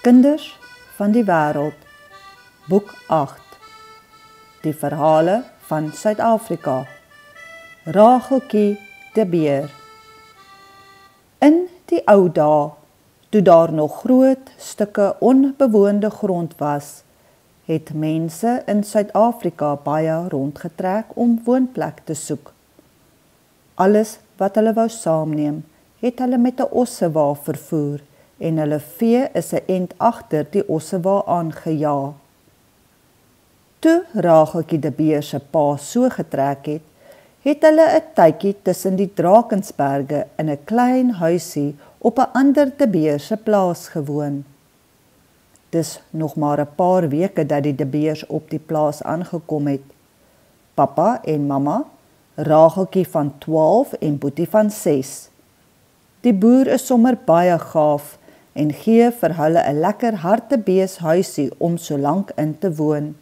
Kinders van die wêreld, boek 8. Die verhale van Suid-Afrika. Racheltjie de Beer. In die ou dae, toe daar nog groot stukke onbewoonde grond was, het mense in Suid-Afrika baie rondgetrek om woonplek te soek. Alles wat hulle wou saamneem, het hulle met 'n ossewa vervoer en hulle vee is 'n end agter die ossewa aangejaag. Toe Racheltjie de Beer se pa so getrek het, het hulle 'n tydjie tussen die Drakensberge in 'n klein huisie op 'n ander de Beer se plaas gewoon. Dis nog maar 'n paar weke dat die de Beers op die plaas aangekom het. Pappa en mamma, Racheltjie van 12 en Boetie van 6. Die boer is sommer baie gaaf en gee vir hulle 'n lekker hartebeeshuisie om so lank in te woon.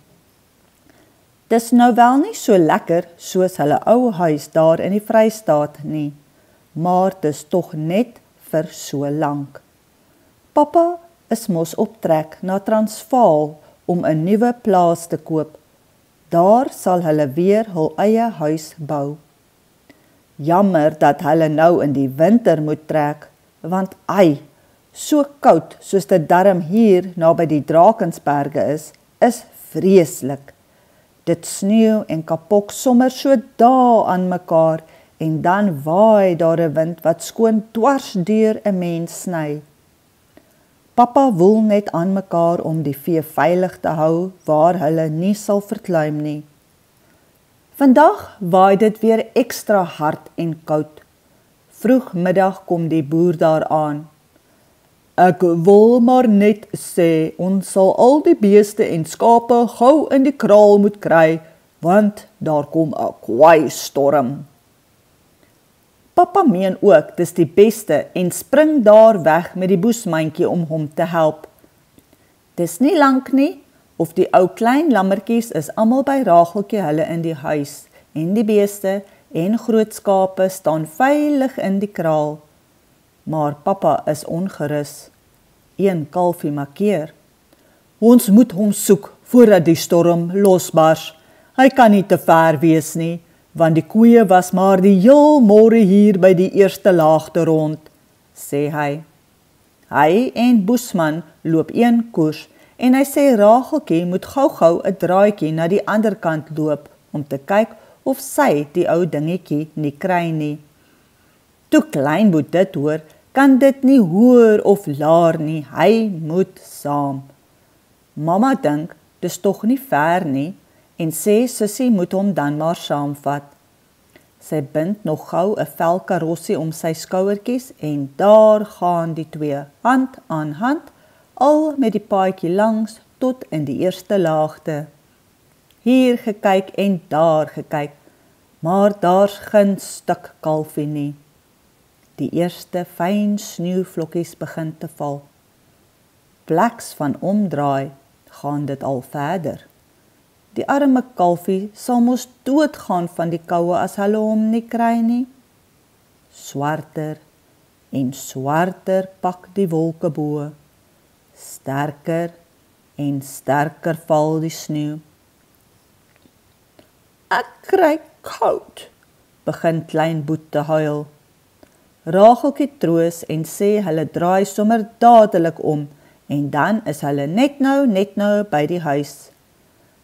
Dis nou wel nie so lekker soos hulle ou huis daar in die Vrystaat nie, maar dis tog net vir so lank. Pappa is mos op trek na Transvaal om 'n nuwe plaas te koop. Daar sal hulle weer hul eie huis bou. Jammer dat hulle nou in die winter moet trek, want so koud soos dit darm hier naby die Drakensberge is vreeslik. Dit sneeu en kapok sommer so dae aan mekaar en dan waai daar 'n wind wat skoon dwars deur 'n mens sny. Pappa woel net aan mekaar om die vee veilig te hou waar hulle nie sal verkluim nie. Vandag waai dit weer ekstra hard en koud. Vroegmiddag kom die boer daar aan. Ek wil maar net sê, ons sal al die beeste en skape gou in die kraal moet kry, want daar kom 'n kwaai storm. Pappa meen ook dis die beste en spring daar weg met die boesmandjie om hom te help. Dis nie lank nie, of die ou klein lammetjies is almal by Racheltjie hulle in die huis en die beeste en groot skape staan veilig in die kraal. Maar pappa is ongerus. Een kalfie makeer. Ons moet hom soek voordat die storm losbars. Hy kan nie te ver wees nie, want die koeie was maar die heel môre hier by die eerste laagte rond, sê hy. Hy en Boesman loop een koers en hy sê Racheltjie moet gou-gou 'n draaitjie na die ander kant loop om te kyk of sy die ou dingetjie nie kry nie. Toe Kleinboet dit hoor, kan dit nie hoër of laer nie, hy moet saam. Mamma dink, dis tog nie ver nie, en sê sussie moet hom dan maar saamvat. Sy bind nog gou 'n velkarossie om sy skouertjies en daar gaan die twee, hand aan hand, al met die paadjie langs tot in die eerste laagte. Hier gekyk en daar gekyk, maar daar's geen stuk kalfie nie. Die eerste fyn sneeuvlokkies begin te val. Pleks van omdraai gaan dit al verder. Die arme kalfie sal mos doodgaan van die koue as hulle hom nie kry nie. Swarter en swarter pak die wolke bo. Sterker en sterker val die sneeu. Ek kry koud, begin Kleinboet te huil. Racheltjie troos en sê hulle draai sommer dadelik om en dan is hulle net nou by die huis.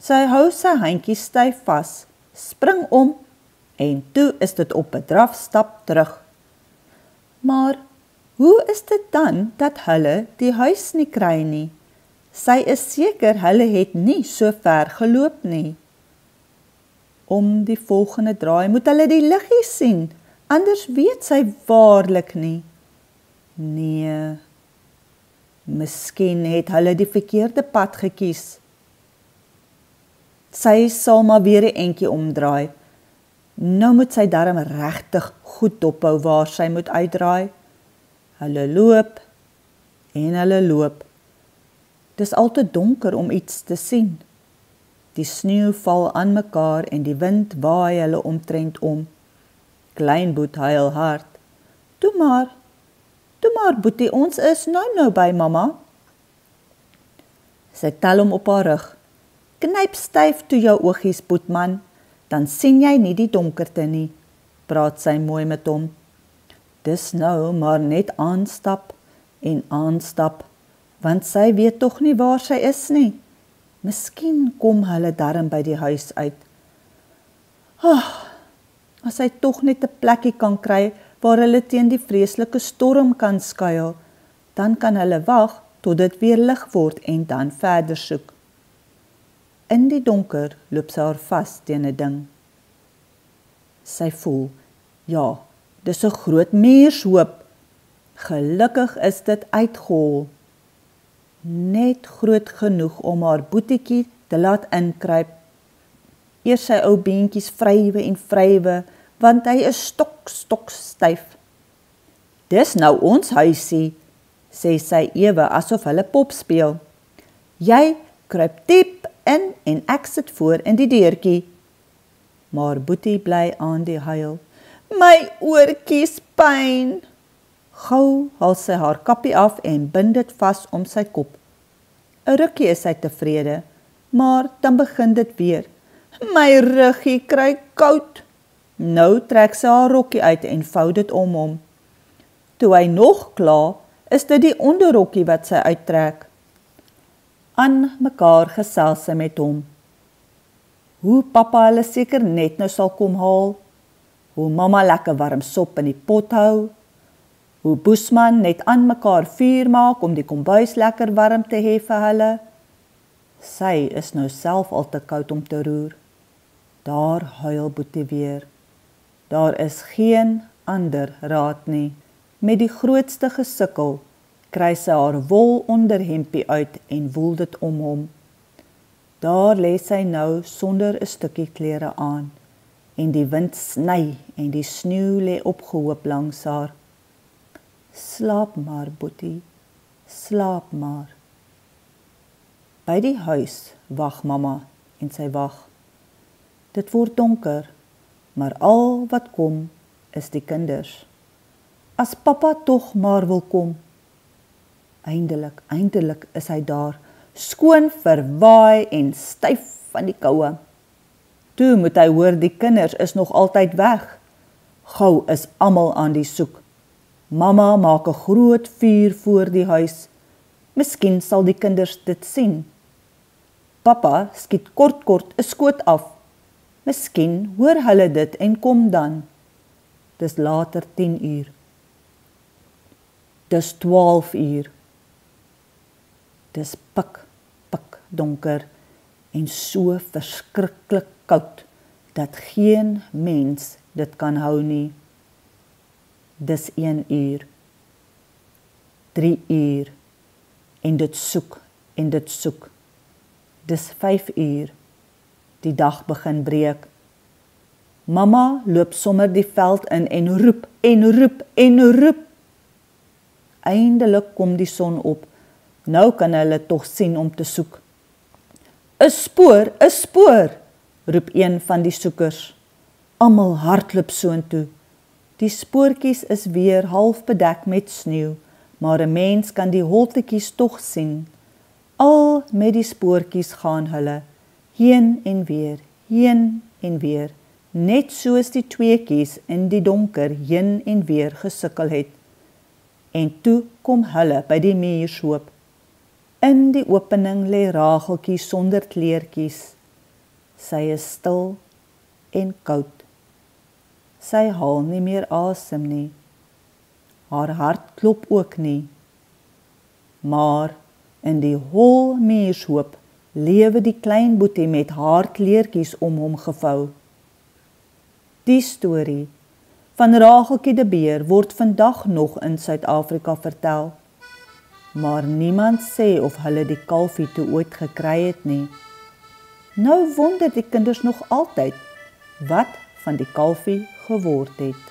Sy hou sy handjie styf vas, spring om en toe is dit op 'n drafstap terug. Maar hoe is dit dan dat hulle die huis nie kry nie? Sy is seker hulle het nie so ver geloop nie. Om die volgende draai moet hulle die liggie sien, anders weet sy waarlik nie. Nee, miskien het hulle die verkeerde pad gekies. Sy sal maar weer 'n entjie omdraai. Nou moet sy darm regtig goed dophou waar sy moet uitdraai. Hulle loop en hulle loop. Dis al te donker om iets te sien. Die sneeu val aan mekaar en die wind waai hulle omtrent om. Kleinboet huil hard. Toe maar, Boetie, ons is nou by mamma. Sy tel hom op haar rug. Knyp styf toe jou oogies, Boetman, dan sien jy nie die donkerte nie, praat sy mooi met hom. Dis nou maar net aanstap en aanstap, want sy weet tog nie waar sy is nie. Miskien kom hulle darm by die huis uit. As hy tog net 'n plekkie kan kry waar hulle teen die vreeslike storm kan skuil, dan kan hulle wag tot dit weer lig word en dan verder soek. In die donker loop sy haar vas teen 'n ding. Sy voel, ja, dis 'n groot muurshoop. Gelukkig is dit uitgehol. Net groot genoeg om haar boetiekie te laat inkruip. Eers sy ou beentjies vrywe en vrywe, want hy is stok styf. Dis nou ons huisie, sê sy ewe asof hulle pop speel. Jy kruip diep in en ek sit voor in die deurtjie. Maar Boetie bly aan die huil. My oortjies pyn. Gou haal sy haar kappie af en bind dit vas om sy kop. 'n Rukkie is sy tevrede, maar dan begin dit weer. My ruggie kry koud. Nou trek sy haar rokkie uit en vou dit om hom. Toe hy nog kla, is dit die onderrokkie wat sy uittrek. Aan mekaar gesels sy met hom. Hoe pappa hulle seker net nou sal kom haal, hoe mamma lekker warm sop in die pot hou, hoe Boesman net aan mekaar vuur maak om die kombuis lekker warm te hê vir hulle. Sy is nou self al te koud om te roer. Daar huil Boetie weer. Daar is geen ander raad nie. Met die grootste gesukkel kry sy haar wol onderhempie uit en woel dit om hom. Daar lê sy nou sonder 'n stukkie klere aan en die wind sny en die sneeu lê opgehoop langs haar. Slaap maar, Boetie, slaap maar. By die huis wag mamma en sy wag. Dit word donker, maar al wat kom is die kinders. As pappa tog maar wil kom. Eindelik is hy daar, skoon verwaai en styf van die koue. Toe moet hy hoor die kinders is nog altyd weg. Gou is almal aan die soek. Mamma maak 'n groot vuur voor die huis. Miskien sal die kinders dit sien. Pappa skiet kort 'n skoot af. Miskien hoor hulle dit en kom dan. Dis later 10 uur. Dis 12 uur. Dis pik donker en so verskriklik koud, dat geen mens dit kan hou nie. Dis 1 uur, 3 uur, en dit soek. Dis 5 uur, die dag begin breek. Mamma loop sommer die veld in en roep. Eindelik kom die son op. Nou kan hulle tog sien om te soek. 'n spoor, roep een van die soekers. Almal hardloop soontoe. Die spoortjies is weer half bedek met sneeu, maar 'n mens kan die holtetjies tog sien. Al met die spoortjies gaan hulle, heen en weer, net soos die tweeetjies in die donker heen en weer gesukkel het. En toe kom hulle by die muurshoop. In die opening lê Rageltjie sonder kleertjies. Sy is stil en koud. Sy haal nie meer asem nie. Haar hart klop ook nie. Maar in die hol muurshoop lewe die klein Boetie met haar kleertjies om hom gevou. Die storie van Rageltjie die beer word vandag nog in Suid-Afrika vertel. Maar niemand sê of hulle die kalfie toe ooit gekry het nie. Nou wonder die kinders nog altyd wat van die kalfie geword het.